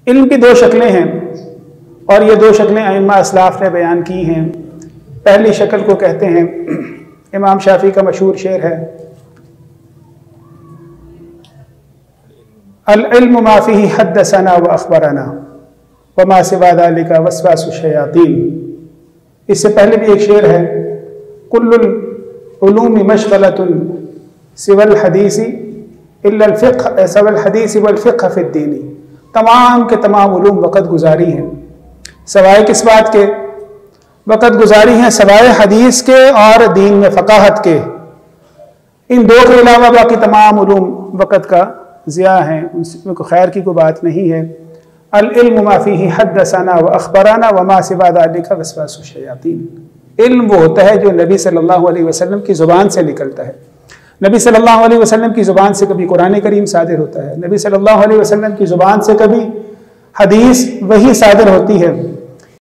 इल्म की दो शक्लें हैं और ये दो शक्लें अइम्मा अस्लाफ ने बयान की हैं। पहली शक्ल को कहते हैं, इमाम शाफी का मशहूर शेर है, अल इल्मु मा फीही हद्दसना व अखबरना व मा सिवा ज़ालिका वस्वासु शयातीन। इससे पहले भी एक शेर है, कुल्लुल उलूमि मशगलतुन सिवल हदीसी इल्लल फ़िक़्ह सिवल हदीसी वल फ़िक़्ह फ़िद्दीनी। तमाम के तमाम उलूम वक़्त गुजारी हैं, सवाए किस बात के? वक़्त गुजारी हैं सवाए हदीस के और दीन में फ़क़ाहत के। इन दो के अलावा बाकी तमाम उलूम वक़्त का ज़िया हैं, उनमें कोई खैर की कोई बात नहीं है। अल इल्मु मा फ़ीही हद्दसना व अख़बरना व मा सिवा ज़ालिका वस्वासु शयातीन। इल्म वो होता है जो नबी सल्लल्लाहु अलैहि वसल्लम की ज़ुबान से निकलता है। नबी सल्लल्लाहु अलैहि वसल्लम की ज़ुबान से कभी कुरान करीम सादिर होता है, नबी सल्लल्लाहु अलैहि वसल्लम की ज़ुबान से कभी हदीस वही सादिर होती है।